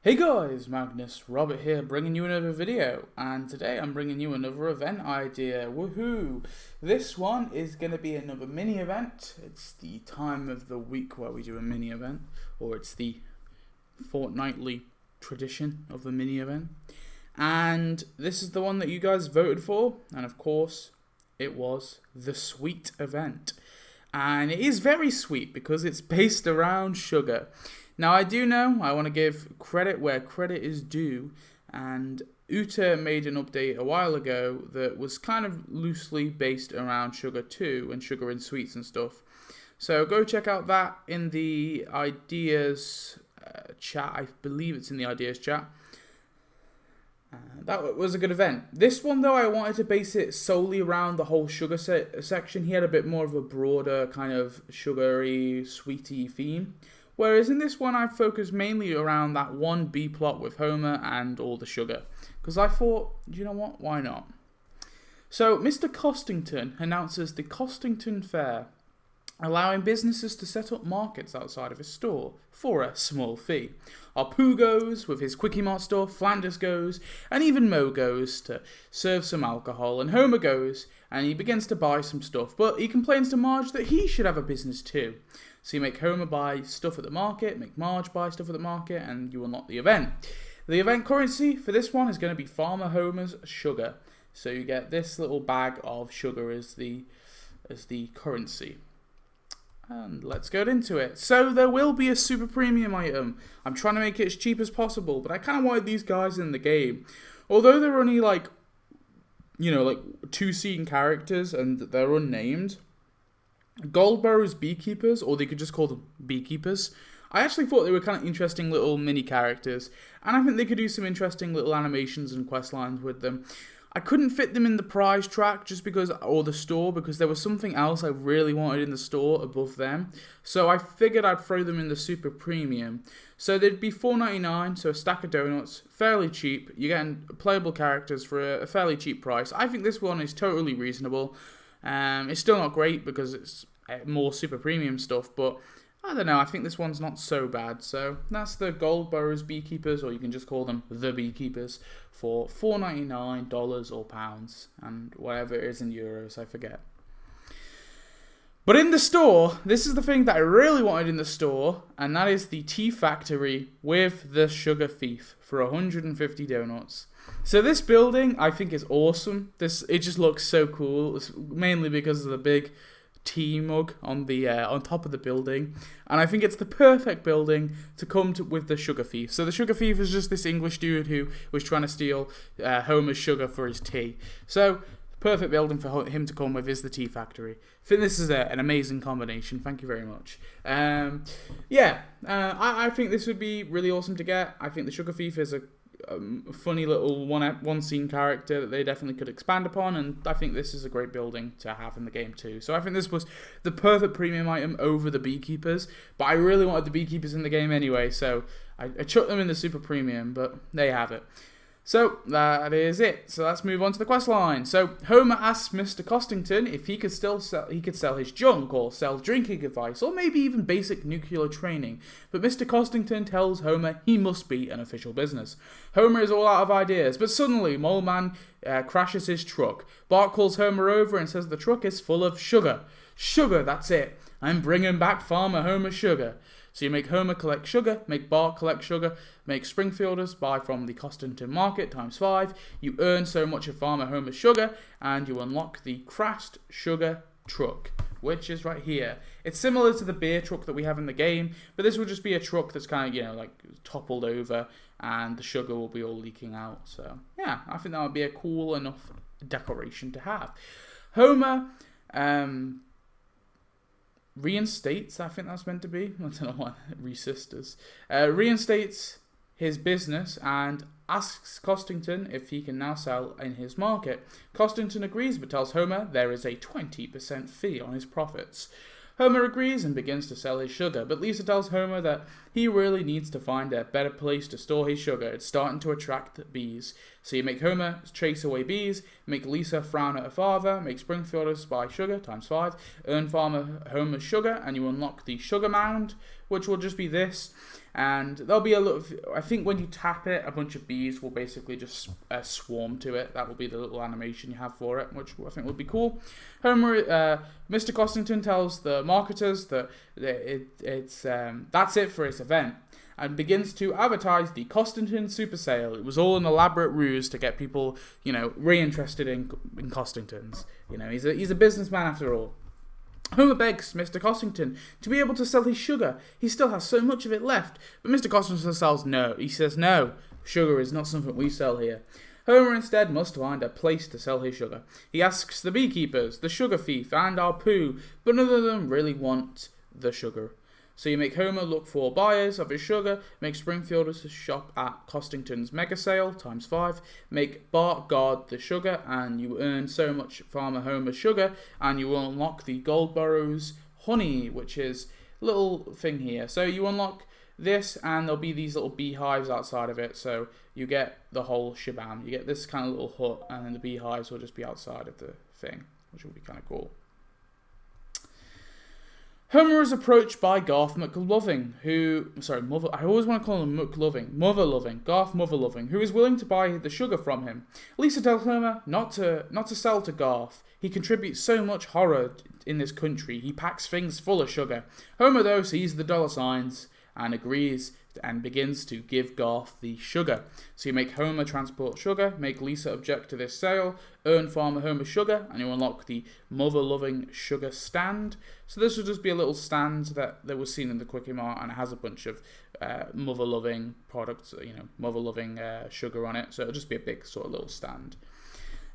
Hey guys, Magnus, Robert here, bringing you another video, and today I'm bringing you another event idea. Woohoo! This one is going to be another mini event. It's the time of the week where we do a mini event, or it's the fortnightly tradition of the mini event. And this is the one that you guys voted for, and of course, it was the sweet event. And it is very sweet because it's based around sugar. Now, I do know I want to give credit where credit is due, and Uta made an update a while ago that was kind of loosely based around sugar too, and sugar and sweets and stuff. So go check out that in the ideas chat. I believe it's in the ideas chat. That was a good event. This one, though, I wanted to base it solely around the whole sugar section. He had a bit more of a broader kind of sugary, sweety theme. Whereas in this one, I focused mainly around that one B plot with Homer and all the sugar. Because I thought, you know what, why not? So, Mr. Costington announces the Costington Fair, allowing businesses to set up markets outside of his store for a small fee. Our Pooh goes with his Quickie Mart store, Flanders goes, and even Mo goes to serve some alcohol, and Homer goes and he begins to buy some stuff, but he complains to Marge that he should have a business too. So you make Homer buy stuff at the market, make Marge buy stuff at the market, and you unlock the event. The event currency for this one is going to be Farmer Homer's sugar. So you get this little bag of sugar as the currency. And let's get into it. So there will be a super premium item. I'm trying to make it as cheap as possible, but I kind of wanted these guys in the game. Although they're only like 2-scene characters and they're unnamed, Goldborough's Beekeepers, or they could just call them Beekeepers, I actually thought they were kind of interesting little mini characters, and I think they could do some interesting little animations and quest lines with them. I couldn't fit them in the prize track or the store, because there was something else I really wanted in the store above them. So I figured I'd throw them in the super premium. So they'd be $4.99, so a stack of donuts, fairly cheap. You're getting playable characters for a fairly cheap price. I think this one is totally reasonable. It's still not great because it's more super premium stuff, but I don't know, I think this one's not so bad. So that's the Goldborough's Beekeepers, or you can just call them the Beekeepers, for $4.99 or pounds, and whatever it is in euros, I forget. But in the store, this is the thing that I really wanted in the store, and that is the Tea Factory with the Sugar Thief for 150 donuts. So this building, I think, is awesome. It just looks so cool. It's mainly because of the big tea mug on top of the building, and I think it's the perfect building to come to with the Sugar Thief. So the Sugar Thief is just this English dude who was trying to steal Homer's sugar for his tea. So perfect building for him to come with is the Tea Factory. I think this is an amazing combination. Thank you very much. I think this would be really awesome to get. I think the Sugar Thief is a funny little one scene character that they definitely could expand upon, and I think this is a great building to have in the game too. So I think this was the perfect premium item over the Beekeepers, but I really wanted the Beekeepers in the game anyway, so I chucked them in the super premium, but there you have it. So that is it. So let's move on to the quest line. So Homer asks Mr. Costington if he could sell his junk, or sell drinking advice, or maybe even basic nuclear training. But Mr. Costington tells Homer he must be an official business. Homer is all out of ideas, but suddenly Mole Man crashes his truck. Bart calls Homer over and says the truck is full of sugar. Sugar, that's it. I'm bringing back Farmer Homer sugar. So you make Homer collect sugar, make Bart collect sugar, make Springfielders buy from the Costington Market ×5. You earn so much of Farmer Homer's sugar, and you unlock the Crashed Sugar Truck, which is right here. It's similar to the beer truck that we have in the game, but this will just be a truck that's kind of, toppled over, and the sugar will be all leaking out. So, yeah, I think that would be a cool enough decoration to have. Homer reinstates, I think that's meant to be, I don't know why, reinstates his business and asks Costington if he can now sell in his market. Costington agrees, but tells Homer there is a 20% fee on his profits. Homer agrees and begins to sell his sugar, but Lisa tells Homer that he really needs to find a better place to store his sugar. It's starting to attract bees. So you make Homer chase away bees, make Lisa frown at her father, make Springfielders buy sugar ×5, earn Farmer Homer's sugar, and you unlock the Sugar Mound, which will just be this. And there'll be a lot of, I think when you tap it, a bunch of bees will basically just swarm to it. That will be the little animation you have for it, which I think would be cool. Mr. Costington tells the marketers that that's it for his event, and begins to advertise the Costington Super Sale. It was all an elaborate ruse to get people, re-interested in Costingtons. He's a businessman after all. Homer begs Mr. Costington to be able to sell his sugar. He still has so much of it left. But Mr. Costington says no, sugar is not something we sell here. Homer instead must find a place to sell his sugar. He asks the beekeepers, the sugar thief, and our Pooh, but none of them really want the sugar. So you make Homer look for buyers of his sugar, make Springfielders shop at Costington's mega sale, ×5, make Bart guard the sugar, and you earn so much Farmer Homer's sugar, and you will unlock the Goldborough's honey, which is a little thing here. So you unlock this, and there'll be these little beehives outside of it, so you get the whole shebang. You get this kind of little hut, and then the beehives will just be outside of the thing, which will be kind of cool. Homer is approached by Garth McLuhan, Garth Motherloving, who is willing to buy the sugar from him. Lisa tells Homer not to sell to Garth. He contributes so much horror in this country. He packs things full of sugar. Homer, though, sees the dollar signs and agrees and begins to give Garth the sugar. So you make Homer transport sugar, make Lisa object to this sale, earn Farmer Homer sugar, and you unlock the Mother-Loving sugar stand. So this will just be a little stand that was seen in the Quickie Mart, and it has a bunch of Mother-Loving products, Mother-Loving sugar on it. So it'll just be a big sort of little stand.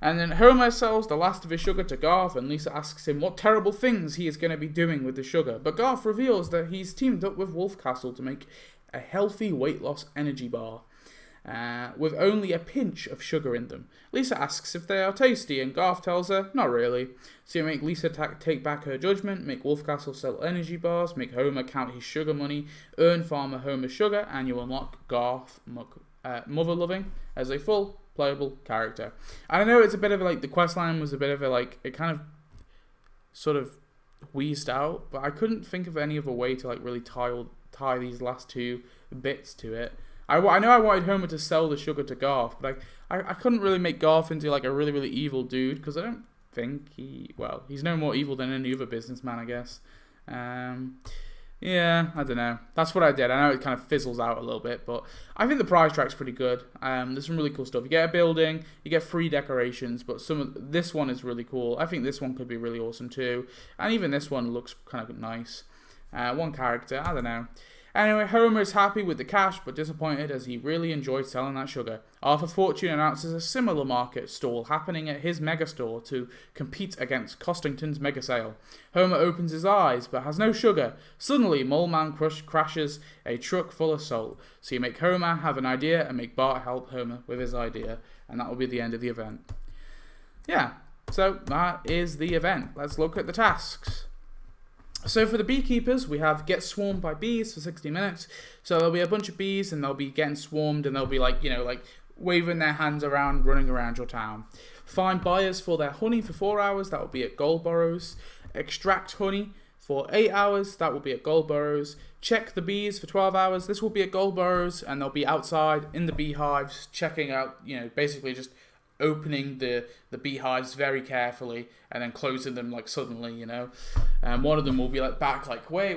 And then Homer sells the last of his sugar to Garth, and Lisa asks him what terrible things he is going to be doing with the sugar. But Garth reveals that he's teamed up with Wolfcastle to make a healthy weight loss energy bar with only a pinch of sugar in them. Lisa asks if they are tasty, and Garth tells her not really. So you make Lisa take back her judgment, make Wolfcastle sell energy bars, make Homer count his sugar money, earn Farmer Homer sugar, and you unlock Garth Mother-Loving as a full playable character. And I know it's a bit of the questline was a bit of it kind of sort of wheezed out, but I couldn't think of any other way to really tie these last two bits to it. I know I wanted Homer to sell the sugar to Garth, but I couldn't really make Garth into a really, really evil dude, because I don't think he's no more evil than any other businessman, I guess. Yeah, I don't know. That's what I did. I know it kind of fizzles out a little bit, but I think the prize track's pretty good. There's some really cool stuff. You get a building, you get free decorations, but this one is really cool. I think this one could be really awesome too, and even this one looks kind of nice. One character, I don't know. Anyway, Homer is happy with the cash, but disappointed as he really enjoyed selling that sugar. Arthur Fortune announces a similar market stall happening at his megastore to compete against Costington's mega sale. Homer opens his eyes, but has no sugar. Suddenly, Mole Man crashes a truck full of salt. So you make Homer have an idea and make Bart help Homer with his idea. And that will be the end of the event. Yeah, so that is the event. Let's look at the tasks. So for the beekeepers, we have get swarmed by bees for 60 minutes. So there'll be a bunch of bees, and they'll be getting swarmed, and they'll be waving their hands around, running around your town. Find buyers for their honey for 4 hours. That will be at Goldborough's. Extract honey for 8 hours. That will be at Goldborough's. Check the bees for 12 hours. This will be at Goldborough's, and they'll be outside in the beehives, checking out, basically just opening the beehives very carefully and then closing them suddenly, and one of them will be back wait,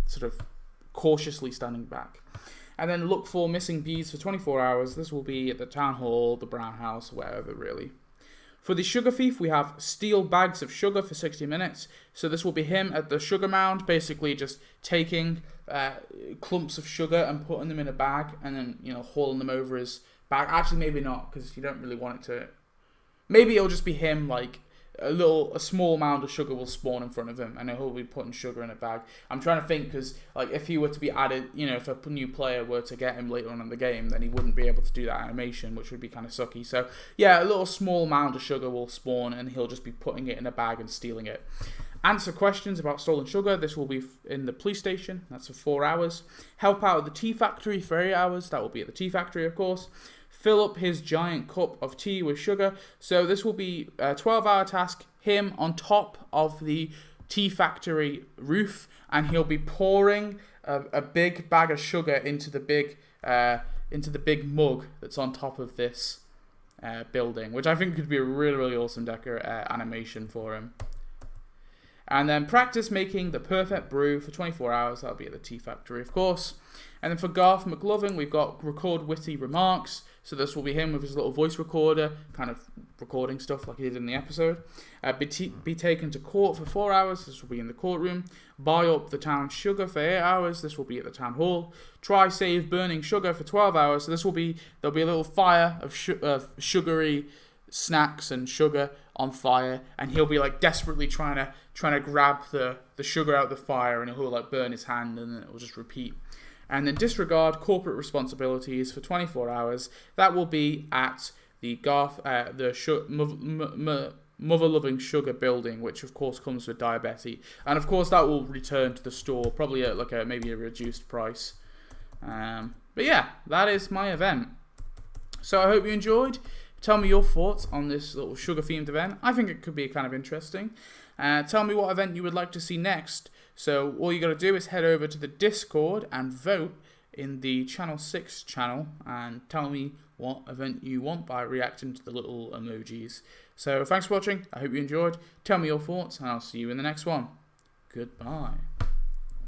sort of cautiously standing back. And then look for missing bees for 24 hours. This will be at the town hall, the brown house, wherever really. For the sugar thief, we have steal bags of sugar for 60 minutes. So this will be him at the sugar mound, basically just taking clumps of sugar and putting them in a bag, and then hauling them over his back. Actually, maybe not, because you don't really want it to. Maybe it'll just be him, a small mound of sugar will spawn in front of him, and he'll be putting sugar in a bag. I'm trying to think, because if he were to be added, if a new player were to get him later on in the game, then he wouldn't be able to do that animation, which would be kind of sucky. So yeah, a little small mound of sugar will spawn, and he'll just be putting it in a bag and stealing it. Answer questions about stolen sugar. This will be in the police station. That's for 4 hours. Help out at the tea factory for 8 hours. That will be at the tea factory, of course. Fill up his giant cup of tea with sugar. So this will be a 12-hour task. Him on top of the tea factory roof, and he'll be pouring a big bag of sugar into the big mug that's on top of this building, which I think could be a really, really awesome animation for him. And then practice making the perfect brew for 24 hours. That'll be at the tea factory, of course. And then for Garth McLuhan, we've got record witty remarks. So this will be him with his little voice recorder, kind of recording stuff like he did in the episode. Be taken to court for 4 hours. This will be in the courtroom. Buy up the town's sugar for 8 hours. This will be at the town hall. Try save burning sugar for 12 hours. So there'll be a little fire of sugary snacks and sugar on fire, and he'll be like desperately trying to grab the sugar out of the fire, and he'll like burn his hand, and then it will just repeat. And then disregard corporate responsibilities for 24 hours. That will be at the Mother Loving Sugar building, which of course comes with diabetes, and of course that will return to the store probably at like maybe a reduced price. But yeah, that is my event. So I hope you enjoyed. Tell me your thoughts on this little sugar-themed event. I think it could be kind of interesting. Tell me what event you would like to see next. So all you got to do is head over to the Discord and vote in the Channel 6 channel and tell me what event you want by reacting to the little emojis. So thanks for watching. I hope you enjoyed. Tell me your thoughts, and I'll see you in the next one. Goodbye.